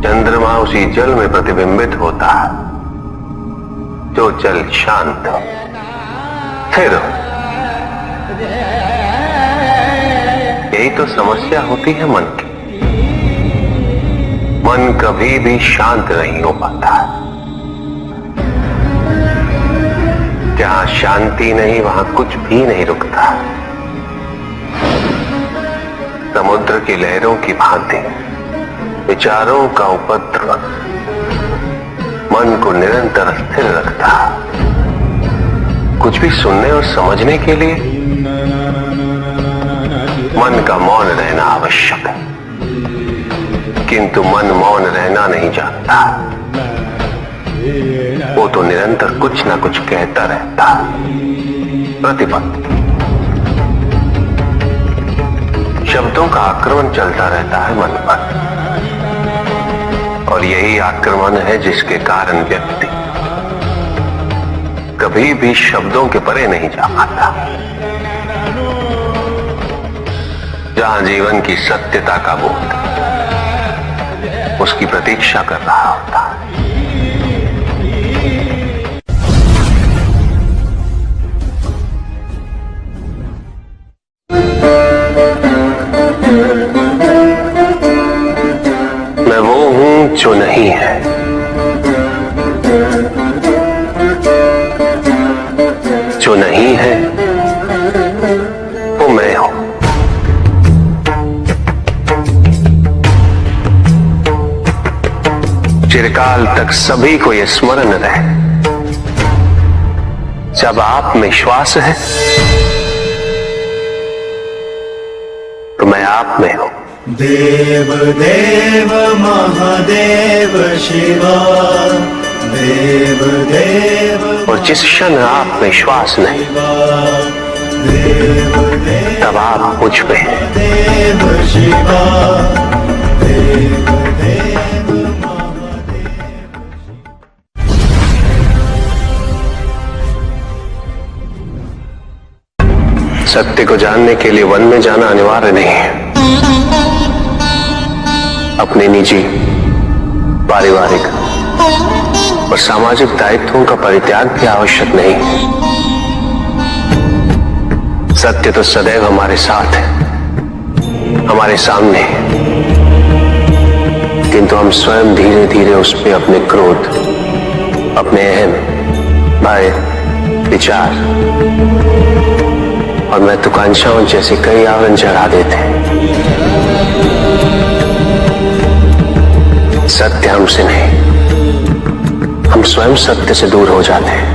चंद्रमा उसी जल में प्रतिबिंबित होता है जो जल शांत हो, स्थिर हो। यही तो समस्या होती है मन की। मन कभी भी शांत नहीं हो पाता है। जहां शांति नहीं वहां कुछ भी नहीं रुकता। समुद्र की लहरों की भांति विचारों का उपद्रव मन को निरंतर स्थिर रखता। कुछ भी सुनने और समझने के लिए मन का मौन रहना आवश्यक है, किंतु मन मौन रहना नहीं जानता। वो तो निरंतर कुछ ना कुछ कहता रहता, प्रतिपद शब्दों का आक्रमण चलता रहता है मन पर, और यही आक्रमण है जिसके कारण व्यक्ति कभी भी शब्दों के परे नहीं जा पाता। जहां जीवन की सत्यता का बोध उसकी प्रतीक्षा कर रहा होता है। मैं वो हूं जो नहीं है, जो नहीं है वो मैं हूं। चिरकाल तक सभी को यह स्मरण रहे, जब आप में श्वास है तो मैं आप में हूं। देव देव महादेव शिवा, देव देव। और जिस क्षण आप में श्वास नहीं तब आप मुझ पे हैं। देव शिवा, देव देव महादेव। सत्य को जानने के लिए वन में जाना अनिवार्य नहीं है। अपने निजी, पारिवारिक और सामाजिक दायित्वों का परित्याग भी आवश्यक नहीं है। सत्य तो सदैव हमारे साथ है, हमारे सामने है, किंतु हम स्वयं धीरे धीरे उस पे अपने क्रोध, अपने अहम, भय, विचार और महत्वाकांक्षाओं जैसे कई आवरण चढ़ा देते हैं। सत्य हमसे नहीं, हम स्वयं सत्य से दूर हो जाते हैं।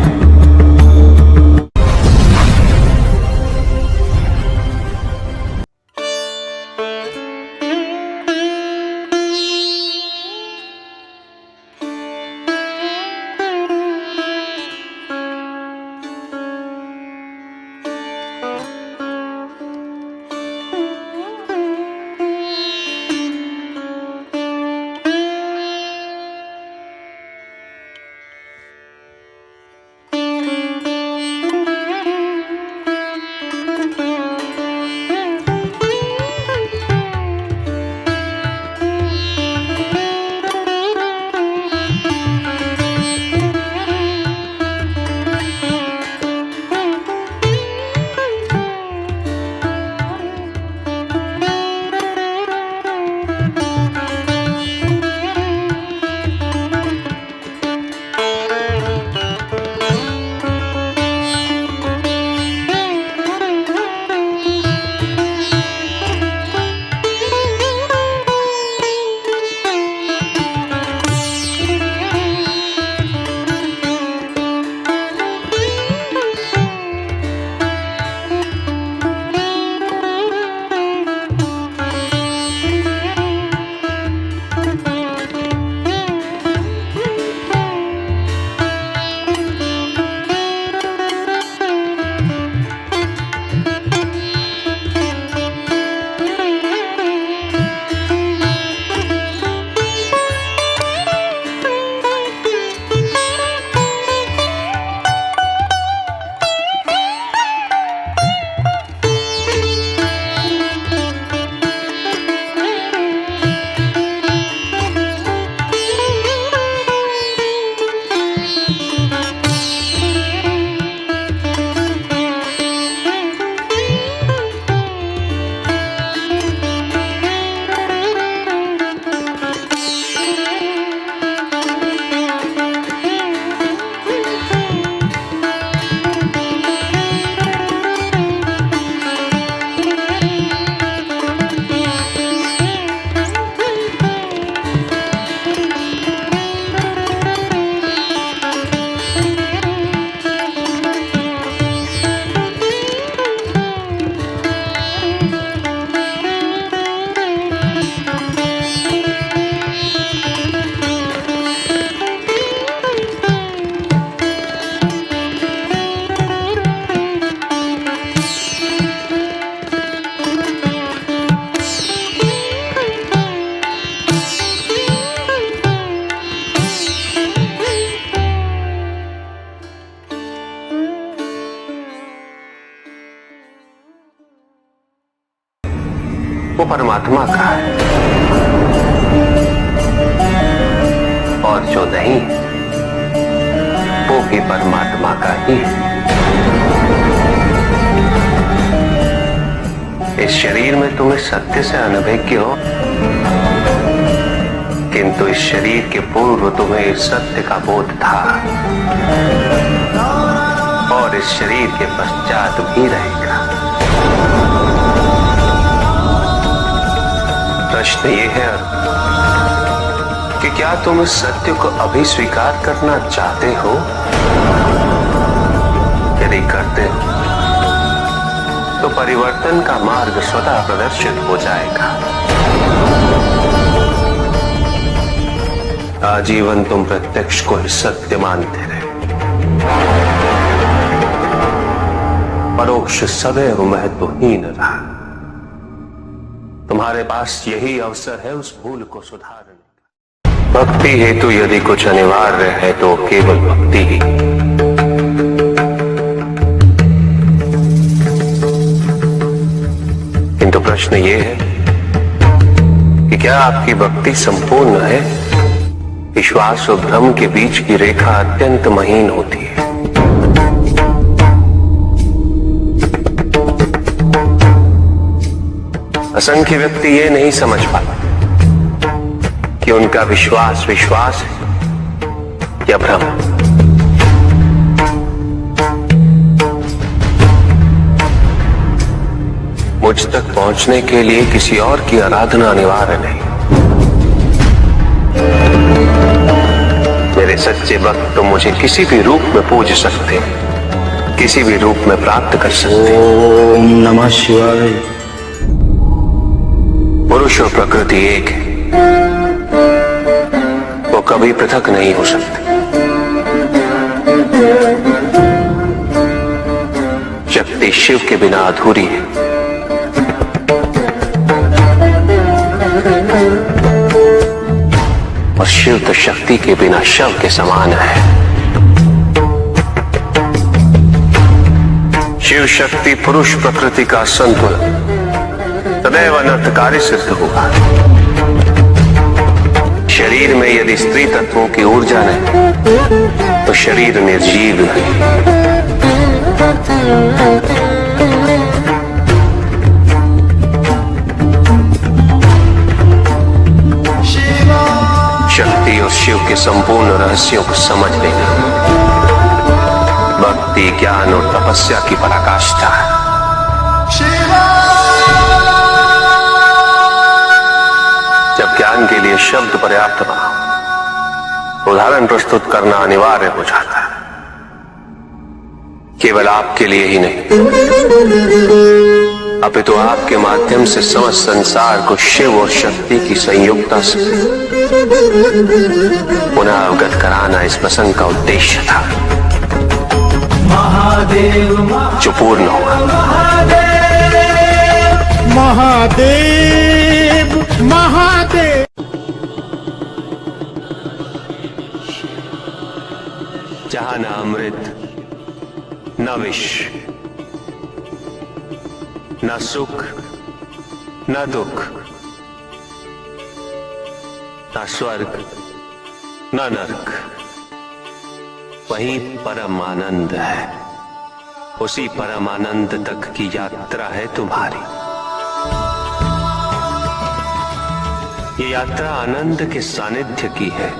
परमात्मा का है, और जो नहीं वो भी परमात्मा का ही है। इस शरीर में तुम इस सत्य से अनभिज्ञ हो, किंतु इस शरीर के पूर्व तुम्हें इस सत्य का बोध था, और इस शरीर के पश्चात भी रहेगा। प्रश्न ये है कि क्या तुम इस सत्य को अभी स्वीकार करना चाहते हो? यदि करते हो तो परिवर्तन का मार्ग स्वतः प्रदर्शित हो जाएगा। आजीवन तुम प्रत्यक्ष को ही सत्य मानते रहे, परोक्ष सदैव महत्वहीन रहा। तुम्हारे पास यही अवसर है उस भूल को सुधारने का। भक्ति हेतु यदि कुछ अनिवार्य है तो केवल भक्ति ही। किंतु प्रश्न ये है कि क्या आपकी भक्ति संपूर्ण है? विश्वास और भ्रम के बीच की रेखा अत्यंत महीन होती है। असंख्य व्यक्ति ये नहीं समझ पाते कि उनका विश्वास विश्वास है या भ्रम। मुझ तक पहुंचने के लिए किसी और की आराधना अनिवार्य नहीं। मेरे सच्चे भक्त तो मुझे किसी भी रूप में पूज सकते, किसी भी रूप में प्राप्त कर सकते। ओम नमः शिवाय। पुरुष और प्रकृति एक है, वो कभी पृथक नहीं हो सकते। शक्ति शिव के बिना अधूरी है, और शिव तो शक्ति के बिना शव के समान है। शिव शक्ति पुरुष प्रकृति का संतुलन सदैव अनर्थकारी सिद्ध होगा। शरीर में यदि स्त्री तत्वों की ऊर्जा नहीं तो शरीर निर्जीव नहीं। शक्ति और शिव के संपूर्ण रहस्यों को समझ लेना भक्ति, ज्ञान और तपस्या की पराकाष्ठा है। जब ज्ञान के लिए शब्द पर्याप्त बना, उदाहरण प्रस्तुत करना अनिवार्य हो जाता है, केवल आपके लिए ही नहीं अपितु तो आपके माध्यम से समस्त संसार को शिव और शक्ति की संयुक्ता से पुनः अवगत कराना इस प्रसंग का उद्देश्य था, महादेव जो पूर्ण हुआ। महादेव महादेव। जहां न अमृत न विष, न सुख न दुख, न स्वर्ग न नरक, वही परम आनंद है। उसी परम आनंद तक की यात्रा है तुम्हारी। ये यात्रा आनंद के सानिध्य की है,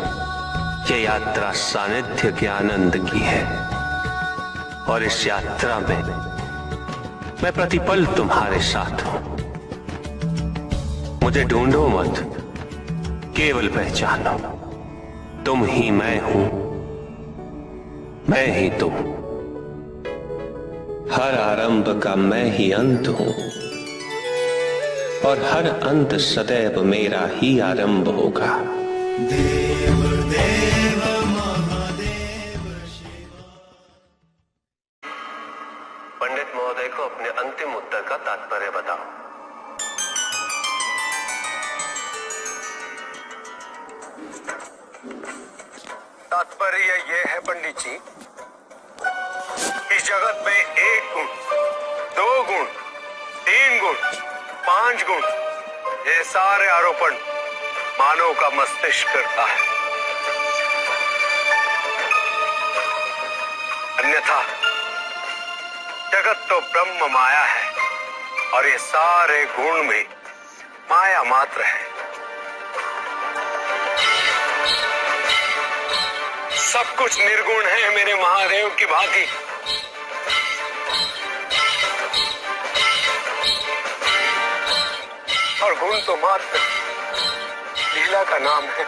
ये यात्रा सानिध्य के आनंद की है। और इस यात्रा में मैं प्रतिपल तुम्हारे साथ हूं। मुझे ढूंढो मत, केवल पहचानो तुम ही मैं हूं, मैं ही तुम। हर आरंभ का मैं ही अंत हूं, और हर अंत सदैव मेरा ही आरंभ होगा। देव देव महादेव शिवा। पंडित महोदय को अपने अंतिम उत्तर का तात्पर्य बताओ। तात्पर्य यह है पंडित जी कि जगत में एक गुण, दो गुण, तीन गुण, पांच गुण, ये सारे आरोपण मानव का मस्तिष्क करता है, अन्यथा जगत तो ब्रह्म माया है और ये सारे गुण भी माया मात्र है। सब कुछ निर्गुण है मेरे महादेव की भांति। और गुण तो मात्र लीला का नाम है।